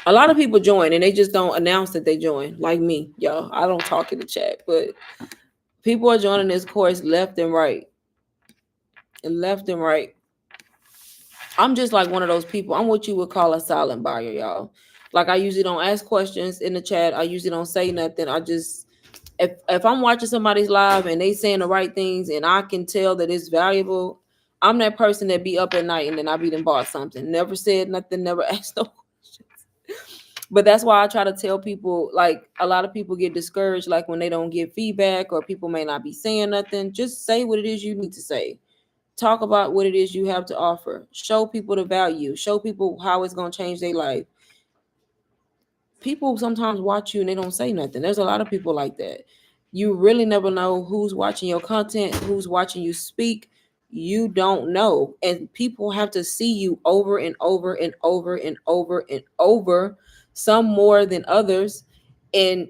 A lot of people join and they just don't announce that they join, like me, y'all. I don't talk in the chat, but people are joining this course left and right. And left and right. I'm just like one of those people. I'm what you would call a silent buyer, y'all. Like I usually don't ask questions in the chat. I usually don't say nothing. I just if I'm watching somebody's live and they saying the right things and I can tell that it's valuable, I'm that person that be up at night and then I be done bought something. Never said nothing, never asked no questions. But that's why I try to tell people, like a lot of people get discouraged, like when they don't get feedback or people may not be saying nothing. Just say what it is you need to say. Talk about what it is you have to offer. Show people the value. Show people how it's going to change their life. People sometimes watch you and they don't say nothing. There's a lot of people like that. You really never know who's watching your content, who's watching you speak. You don't know. And people have to see you over and over and over and over and over, some more than others. And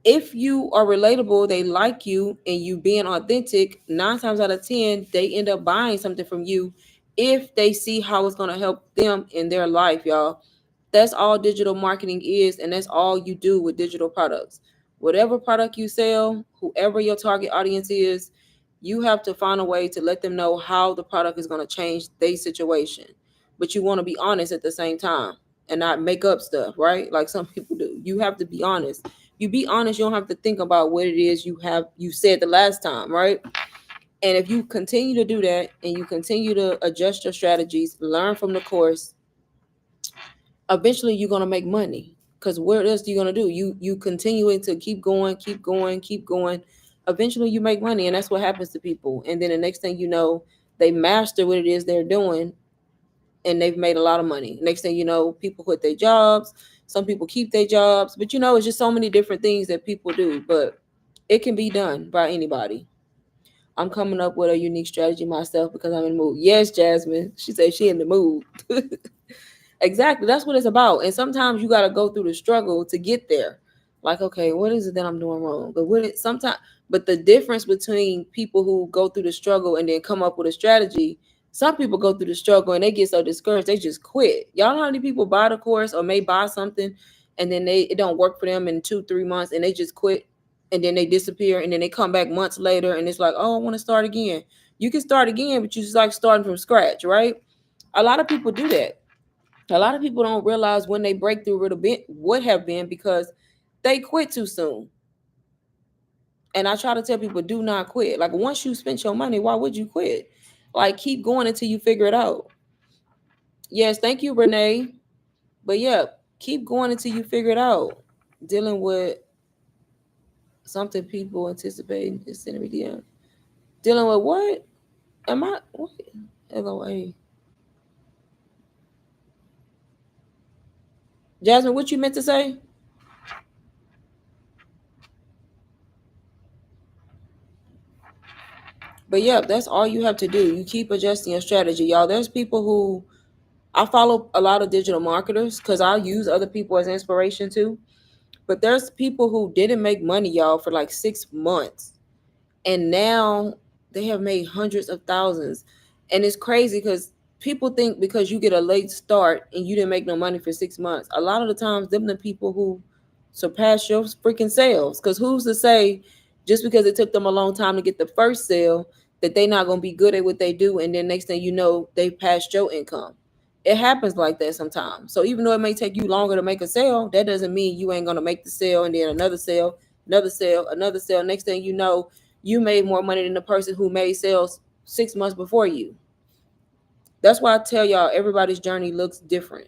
if you are relatable, they like you and you being authentic, 9 times out of 10, they end up buying something from you if they see how it's going to help them in their life, y'all. That's all digital marketing is, and that's all you do with digital products. Whatever product you sell, whoever your target audience is, you have to find a way to let them know how the product is going to change their situation. But you want to be honest at the same time and not make up stuff, right? Like some people do. You have to be honest. You be honest, you don't have to think about what it is you said the last time, right? And if you continue to do that and you continue to adjust your strategies, learn from the course, eventually you're gonna make money. Because what else are you gonna do? You continuing to keep going, keep going, keep going. Eventually you make money, and that's what happens to people. And then the next thing you know, they master what it is they're doing, and they've made a lot of money. Next thing you know, people quit their jobs. Some people keep their jobs, but it's just so many different things that people do. But it can be done by anybody. I'm coming up with a unique strategy myself because I'm in the mood. Yes, Jasmine. She said she in the mood. Exactly. That's what it's about. And sometimes you got to go through the struggle to get there. Like, okay, what is it that I'm doing wrong? But the difference between people who go through the struggle and then come up with a strategy, some people go through the struggle and they get so discouraged, they just quit. Y'all know how many people buy the course or may buy something and then it don't work for them in 2-3 months and they just quit and then they disappear and then they come back months later and it's like, oh, I want to start again. You can start again, but you just like starting from scratch, right? A lot of people do that. A lot of people don't realize when they breakthrough would have been because they quit too soon. And I try to tell people, do not quit. Like once you spent your money, why would you quit? Like keep going until you figure it out. Yes, thank you, Renee. But yeah, keep going until you figure it out. Dealing with something people anticipating is sending me DM. Dealing with what? Am I what? LOA. Jasmine, what you meant to say? But yeah, that's all you have to do. You keep adjusting your strategy, y'all. There's people who I follow a lot of digital marketers because I use other people as inspiration too. But there's people who didn't make money, y'all, for like 6 months. And now they have made hundreds of thousands. And it's crazy because people think because you get a late start and you didn't make no money for 6 months, a lot of the times, them the people who surpass your freaking sales. Because who's to say just because it took them a long time to get the first sale that they not going to be good at what they do. And then next thing you know, they passed your income. It happens like that sometimes. So even though it may take you longer to make a sale, that doesn't mean you ain't going to make the sale and then another sale, another sale, another sale. Next thing you know, you made more money than the person who made sales 6 months before you. That's why I tell y'all everybody's journey looks different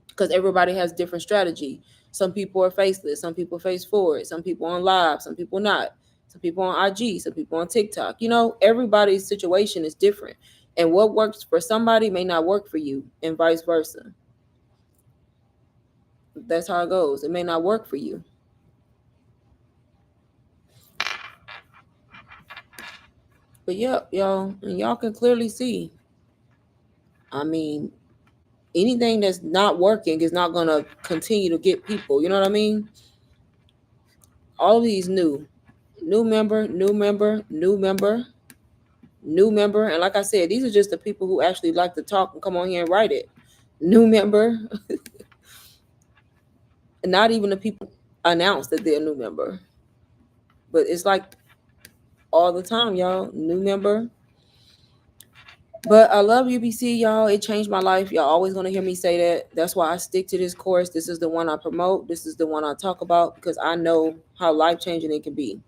because everybody has different strategy. Some people are faceless, some people face forward, some people on live, some people not, some people on IG, some people on TikTok. Everybody's situation is different. And what works for somebody may not work for you, and vice versa. That's how it goes. It may not work for you. But yep, y'all, and y'all can clearly see. I mean, anything that's not working is not gonna continue to get people. You know what I mean? All of these new member, new member, new member, new member, and like I said, these are just the people who actually like to talk and come on here and write it. New member, and not even the people announce that they're a new member, but it's like all the time, y'all. New member. But I love UBC, y'all. It changed my life. Y'all always gonna hear me say that. That's why I stick to this course. This is the one I promote. This is the one I talk about because I know how life changing it can be.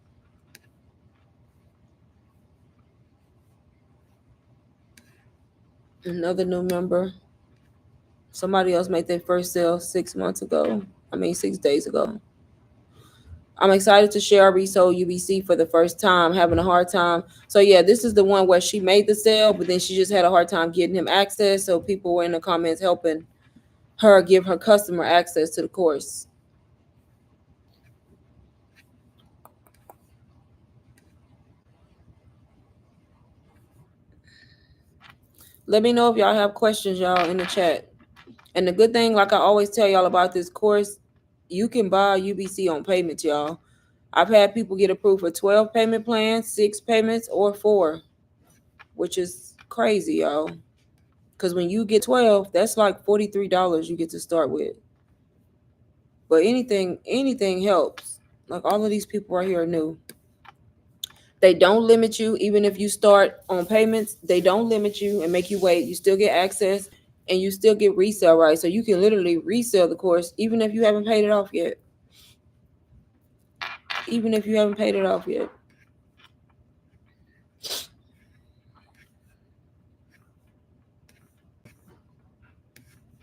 Another new member. Somebody else made their first sale 6 months ago. 6 days ago. I'm excited to share. I resold UBC for the first time, having a hard time. So yeah, this is the one where she made the sale, but then she just had a hard time getting him access. So people were in the comments helping her give her customer access to the course. Let me know if y'all have questions, y'all, in the chat. And the good thing, like I always tell y'all about this course, you can buy UBC on payments, y'all. I've had people get approved for 12 payment plans, 6 payments, or 4, which is crazy, y'all. Because when you get 12, that's like $43 you get to start with. But anything helps. Like all of these people right here are new. They don't limit you, even if you start on payments, they don't limit you and make you wait. You still get access and you still get resale rights. So you can literally resell the course even if you haven't paid it off yet. Even if you haven't paid it off yet.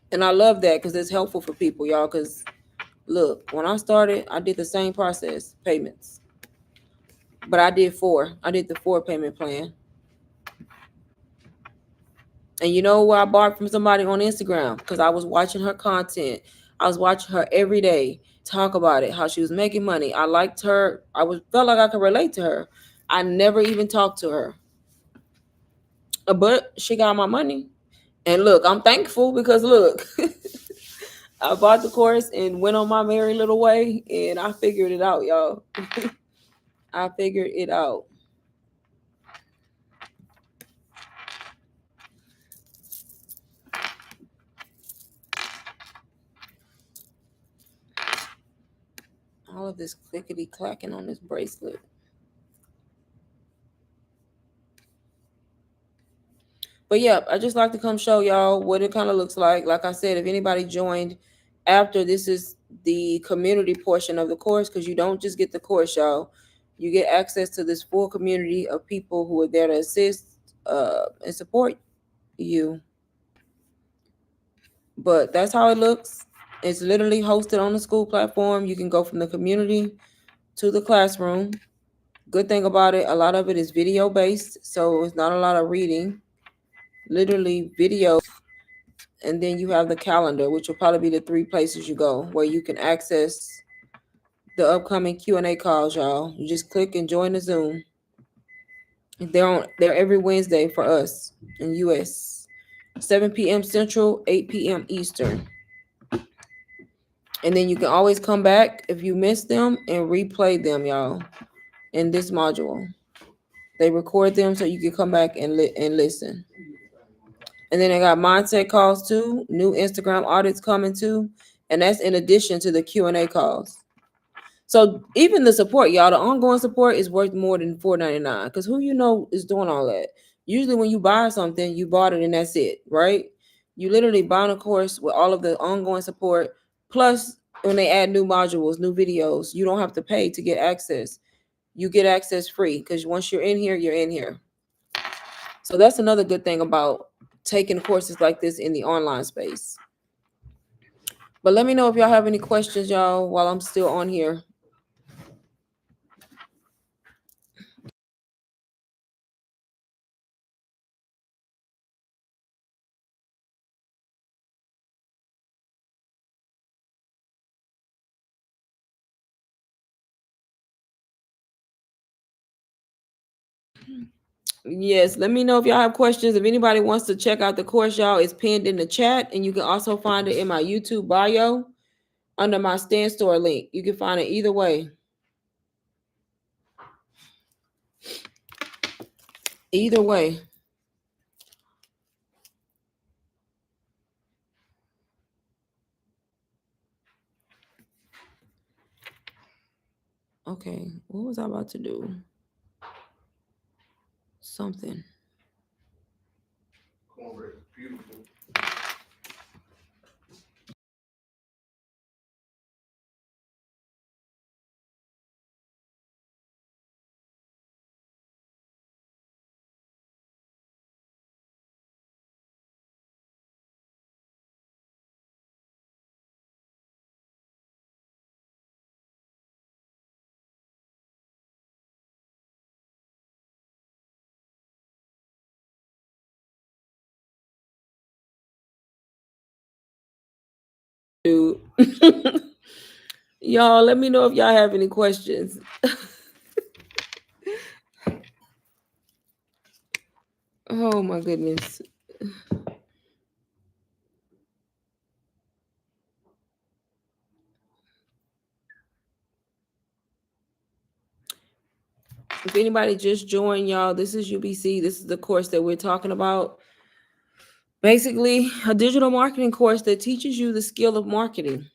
And I love that because it's helpful for people, y'all. Because look, when I started, I did the same process, payments. But I did four. I did the 4 payment plan. And you know where I bought from somebody on Instagram? Because I was watching her content. I was watching her every day talk about it, how she was making money. I liked her. Felt like I could relate to her. I never even talked to her. But she got my money. And look, I'm thankful because look, I bought the course and went on my merry little way and I figured it out, y'all. I figured it out. All of this clickety clacking on this bracelet. But yeah, I just like to come show y'all what it kind of looks like. Like I said, if anybody joined after, this is the community portion of the course, because you don't just get the course, y'all. You get access to this full community of people who are there to assist and support you. But that's how it looks. It's literally hosted on the school platform. You can go from the community to the classroom. Good thing about it, a lot of it is video based, so it's not a lot of reading. Literally video. And then you have the calendar, which will probably be the 3 places you go where you can access the upcoming Q&A calls, y'all. You just click and join the Zoom. They're every Wednesday for us in US. 7 p.m. Central, 8 p.m. Eastern. And then you can always come back if you missed them and replay them, y'all, in this module. They record them so you can come back and listen. And then I got mindset calls too, new Instagram audits coming too, and that's in addition to the Q&A calls. So even the support, y'all, the ongoing support is worth more than $4.99 because who you know is doing all that? Usually when you buy something, you bought it and that's it, right? You literally buy a course with all of the ongoing support. Plus, when they add new modules, new videos, you don't have to pay to get access. You get access free because once you're in here, you're in here. So that's another good thing about taking courses like this in the online space. But let me know if y'all have any questions, y'all, while I'm still on here. Yes, let me know if y'all have questions. If anybody wants to check out the course, y'all, it's pinned in the chat, and you can also find it in my YouTube bio under my Stan Store link. You can find it either way. Either way. Okay, what was I about to do? Something. Beautiful. Dude. Y'all, let me know if y'all have any questions. Oh my goodness. If anybody just joined, y'all, this is UBC. This is the course that we're talking about. Basically, a digital marketing course that teaches you the skill of marketing.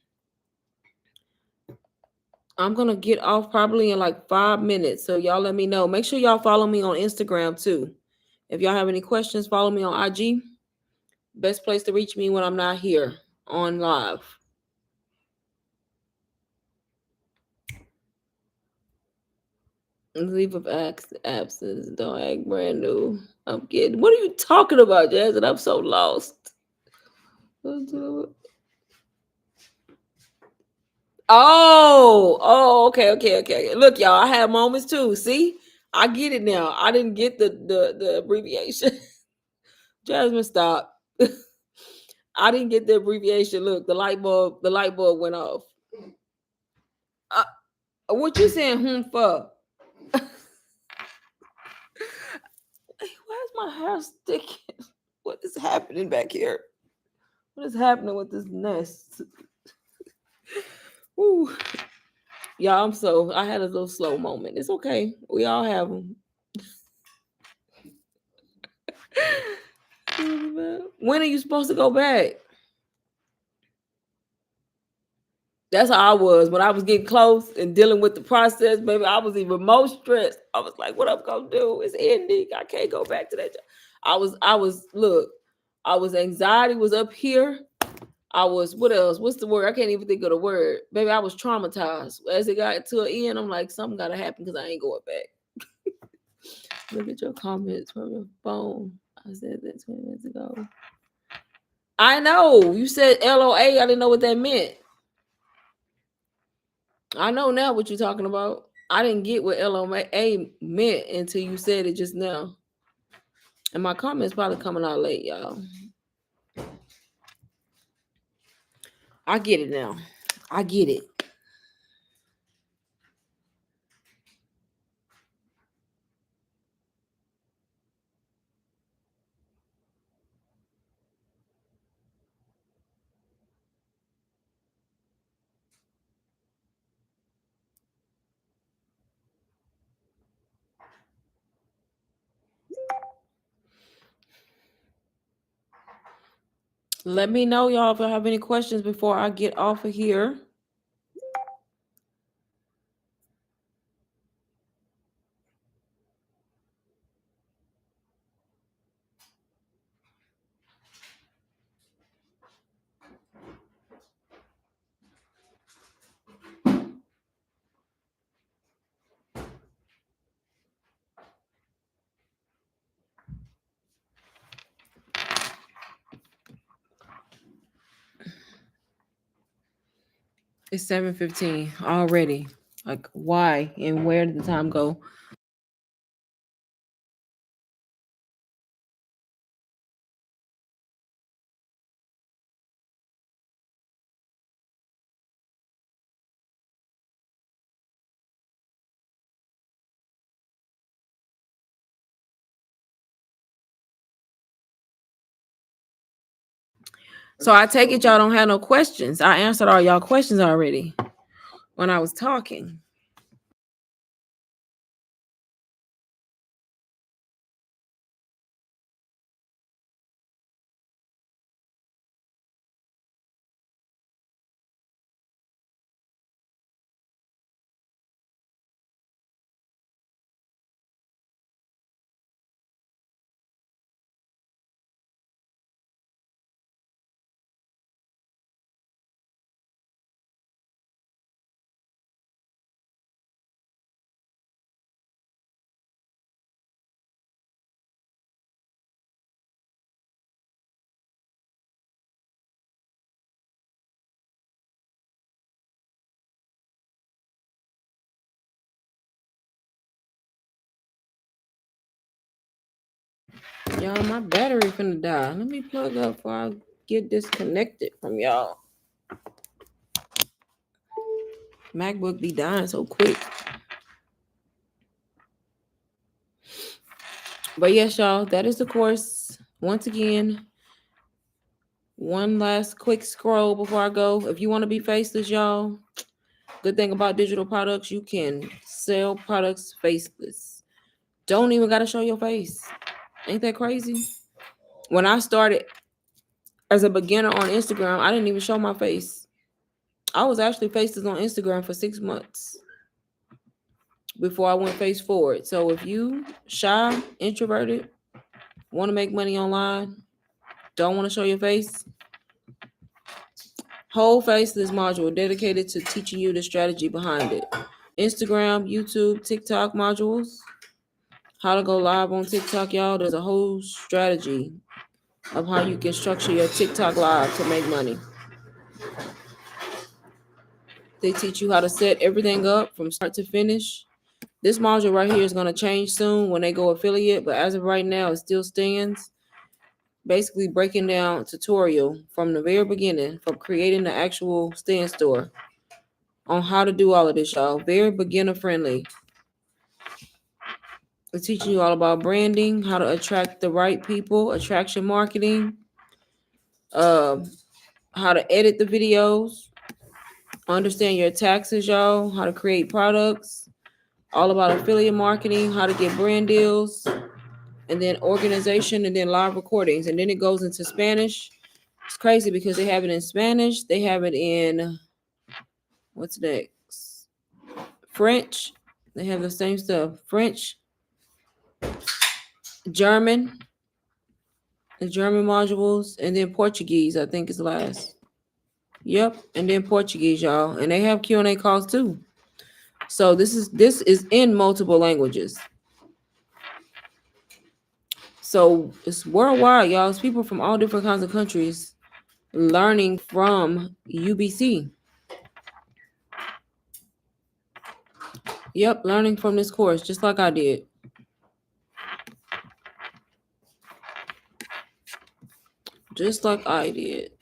I'm going to get off probably in like 5 minutes. So y'all let me know. Make sure y'all follow me on Instagram too. If y'all have any questions, follow me on IG. Best place to reach me when I'm not here on live. Leave of absence. Don't act brand new. I'm kidding. What are you talking about, Jasmine? I'm so lost. Oh, okay. Look, y'all, I have moments too. See, I get it now. I didn't get the abbreviation. Jasmine, stop. I didn't get the abbreviation. Look, the light bulb went off. Uh, what you saying? For? Why is my hair sticking? What is happening back here? What is happening with this nest? Woo. Y'all, I had a little slow moment. It's okay. We all have them. When are you supposed to go back? That's how I was when I was getting close and dealing with the process, baby. I was even more stressed. I was like, what I'm gonna do? It's ending. I can't go back to that job. Look, anxiety was up here. I was, what else? What's the word? I can't even think of the word. Baby, I was traumatized. As it got to an end, I'm like, something gotta happen because I ain't going back. Look at your comments from your phone. I said that 20 minutes ago. I know. You said LOA. I didn't know what that meant. I know now what you're talking about. I didn't get what LOA meant until you said it just now. And my comments probably coming out late, y'all. I get it now. I get it. Let me know, y'all, if I have any questions before I get off of here. It's 7:15 already. Like, why and where did the time go? So I take it y'all don't have no questions. I answered all y'all questions already when I was talking. Y'all, my battery finna die. Let me plug up before I get disconnected from y'all. MacBook be dying so quick. But yes, y'all, that is the course. Once again, one last quick scroll before I go. If you want to be faceless, y'all, good thing about digital products, you can sell products faceless. Don't even gotta show your face. Ain't that crazy? When I started As a beginner on Instagram, I didn't even show my face. I was actually faceless on Instagram for 6 months before I went face forward. So if you shy, introverted, want to make money online, don't want to show your face, whole faceless module dedicated to teaching you the strategy behind it. Instagram, YouTube, TikTok modules, how to go live on TikTok, y'all. There's a whole strategy of how you can structure your TikTok live to make money. They teach you how to set everything up from start to finish. This module right here is going to change soon when they go affiliate, but as of right now, it still stands. Basically breaking down tutorial from the very beginning, from creating the actual stand store on how to do all of this, y'all. Very beginner friendly. It's teaching you all about branding, how to attract the right people, attraction marketing, uh, how to edit the videos, understand your taxes, y'all, how to create products, all about affiliate marketing, how to get brand deals, and then organization, and then live recordings. And then it goes into Spanish. It's crazy because they have it in Spanish. They have it in, what's next? French. They have the same stuff. French, German, the German modules, and then Portuguese, I think is last. Yep, and then Portuguese, y'all. And they have Q&A calls too. So this is in multiple languages. So it's worldwide, y'all. It's people from all different kinds of countries learning from UBC. Yep, learning from this course, just like I did. Just like I did.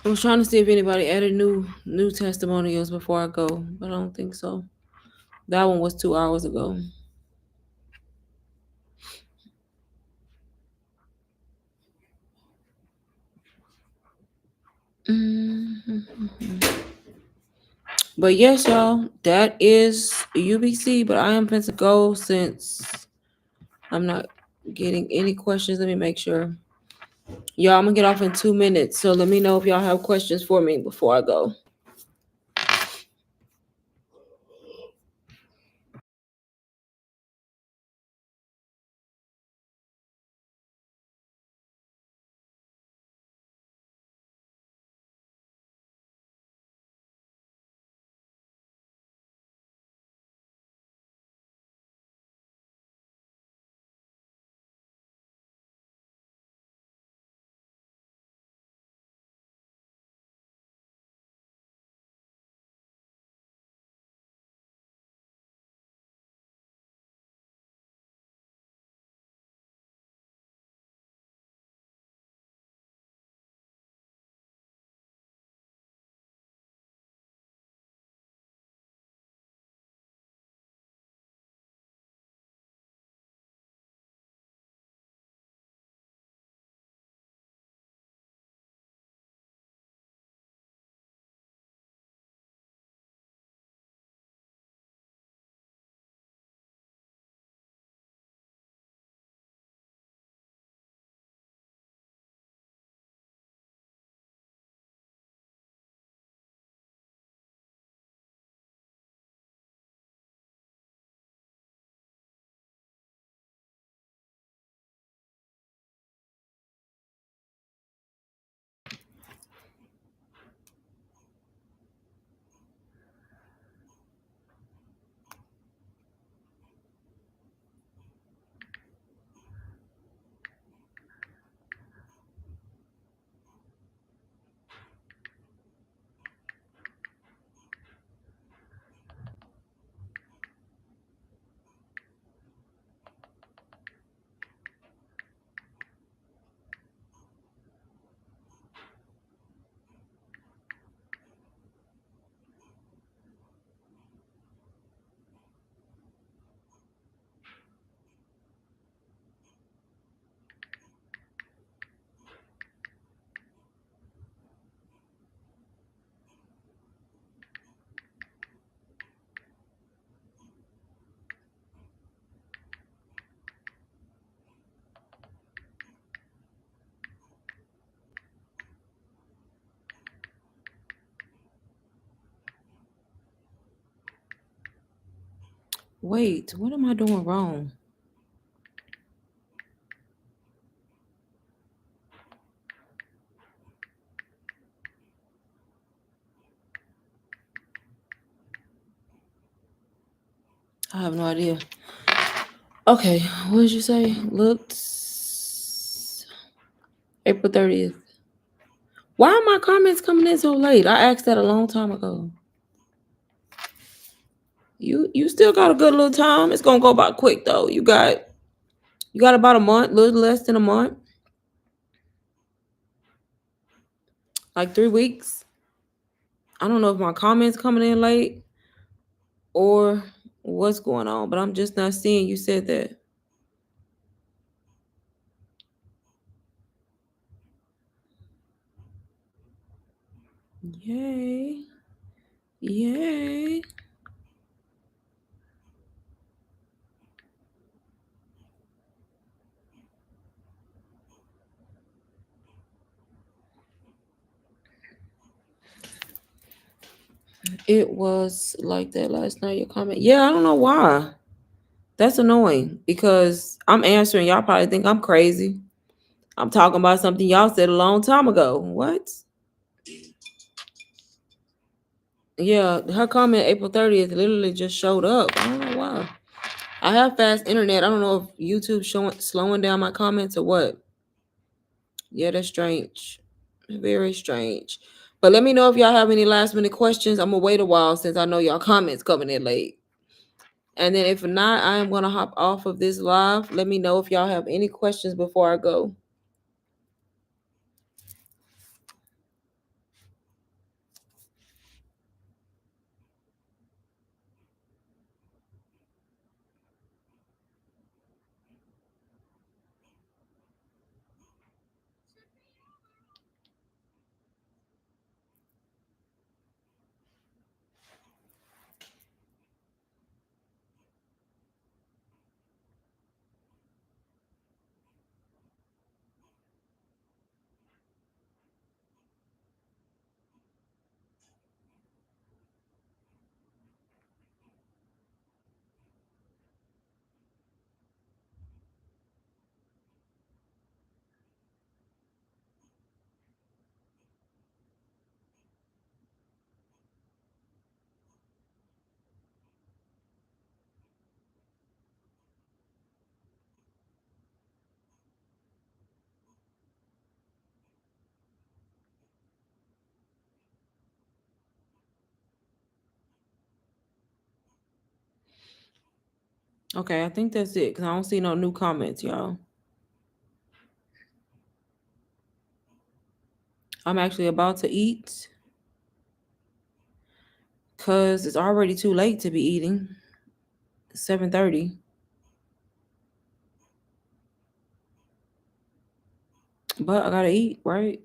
I was trying to see if anybody added new testimonials before I go, but I don't think so. That one was 2 hours ago. But yes, y'all, that is UBC. But I am going to go since I'm not getting any questions. Let me make sure. Y'all, I'm gonna get off in 2 minutes. So let me know if y'all have questions for me before I go. Wait, what am I doing wrong? I have no idea. Okay, what did you say? Looked April 30th. Why are my comments coming in so late? I asked that a long time ago. You still got a good little time. It's gonna go by quick though. You got about a month, little less than a month, like 3 weeks. I don't know if my comments coming in late or what's going on, but I'm just not seeing you said that. Yay. Yay. It was like that last night, your comment. Yeah, I don't know why. That's annoying because I'm answering. Y'all probably think I'm crazy. I'm talking about something y'all said a long time ago. What? Yeah, her comment April 30th literally just showed up. I don't know why. I have fast internet. I don't know if YouTube's slowing down my comments or what. Yeah, that's strange. Very strange. But let me know if y'all have any last minute questions. I'm gonna wait a while since I know y'all comments coming in late. And then if not, I am gonna hop off of this live. Let me know if y'all have any questions before I go. Okay, I think that's it because I don't see no new comments, y'all. I'm actually about to eat because it's already too late to be eating. 7:30. But I gotta eat, right?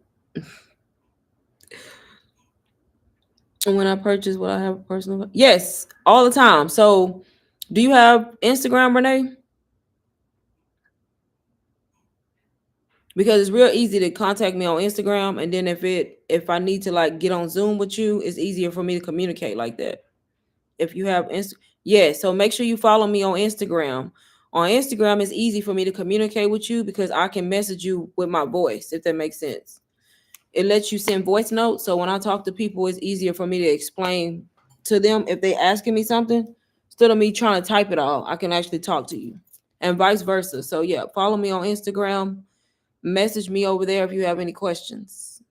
And when I purchase, will I have a personal? Yes, all the time. So, do you have Instagram, Renee? Because it's real easy to contact me on Instagram, and then if I need to like get on Zoom with you, it's easier for me to communicate like that. If you have yeah, so make sure you follow me on Instagram. On Instagram, it's easy for me to communicate with you because I can message you with my voice, if that makes sense. It lets you send voice notes. So when I talk to people, it's easier for me to explain to them if they asking me something. Instead of me trying to type it all, I can actually talk to you. And vice versa. So yeah, follow me on Instagram. Message me over there if you have any questions.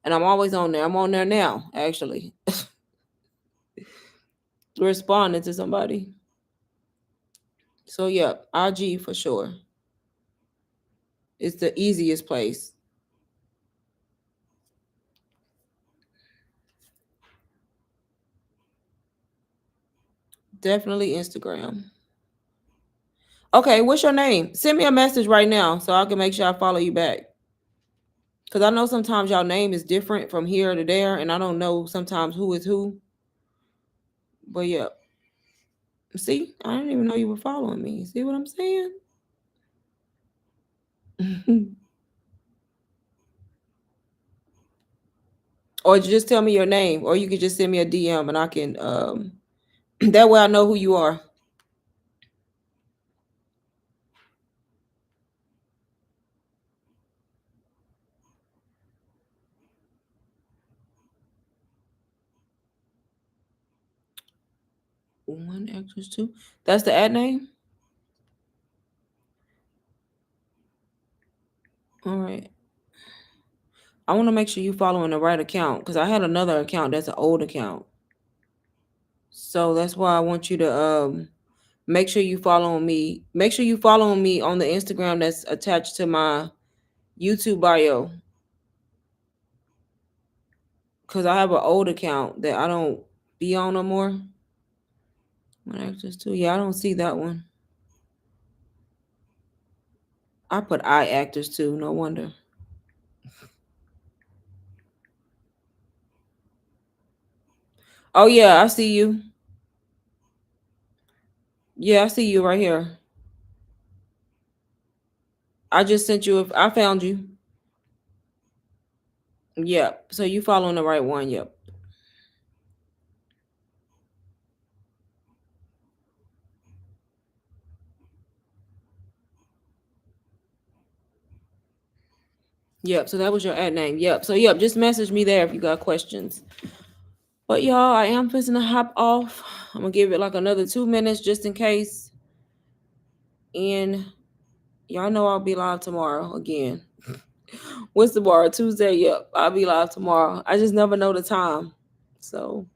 And I'm always on there. I'm on there now, actually. Responding to somebody. So yeah, IG for sure. It's the easiest place. Definitely Instagram. Okay, what's your name? Send me a message right now so I can make sure I follow you back. Because I know sometimes y'all name is different from here to there, and I don't know sometimes who is who. But yeah. See, I didn't even know you were following me. See what I'm saying? Or just tell me your name, or you can just send me a DM and I can That way I know who you are. One actress two. That's the ad name. All right. I want to make sure you following the right account because I had another account that's an old account. So that's why I want you to make sure you following me. Make sure you following me on the Instagram that's attached to my YouTube bio. Cause I have an old account that I don't be on no more. One actress too. Yeah, I don't see that one. I put I actors too. No wonder. Oh yeah, I see you. Yeah, I see you right here. I just sent you. I found you. Yep. So you following the right one. Yep. Yep. So that was your ad name. Yep. So yep. Just message me there if you got questions. But y'all, I am fixing to hop off. I'm gonna give it like another 2 minutes just in case. And y'all know I'll be live tomorrow again. What's tomorrow? Tuesday. Yep. I'll be live tomorrow. I just never know the time. So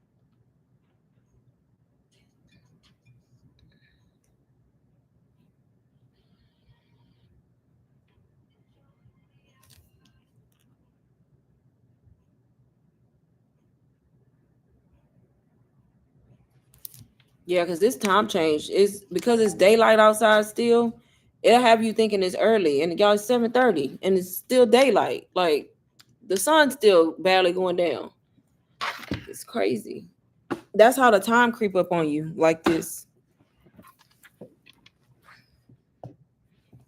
yeah, because this time change is because it's daylight outside still. It'll have you thinking it's early, and y'all it's 7:30, and it's still daylight. Like the sun's still barely going down. It's crazy. That's how the time creep up on you like this.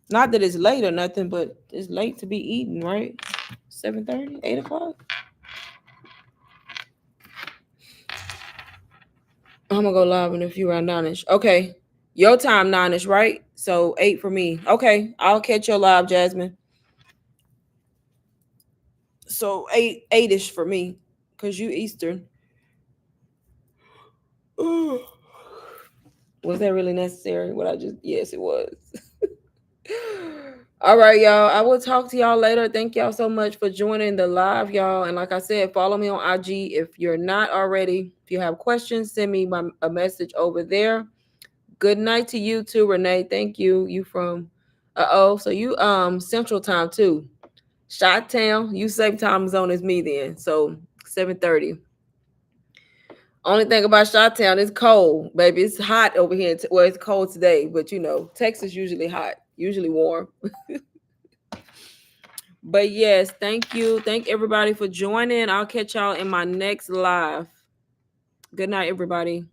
Not that it's late or nothing, but it's late to be eating, right? 7:30, 8 o'clock. I'm gonna go live in a few around 9ish. Okay. Your time 9ish, right? So 8 for me. Okay. I'll catch your live, Jasmine. So 8ish for me. Cause you Eastern. Ooh. Was that really necessary? What I just yes, it was. All right, y'all. I will talk to y'all later. Thank y'all so much for joining the live, y'all. And like I said, follow me on IG if you're not already. If you have questions, send me a message over there. Good night to you too, Renee. Thank you. You from so you Central Time too. Shot Town. You same time zone as me then. So 7:30. Only thing about Shot Town is cold, baby. It's hot over here. Well, it's cold today, but you know, Texas usually hot, usually warm. But yes, thank you. Thank everybody for joining. I'll catch y'all in my next live. Good night, everybody.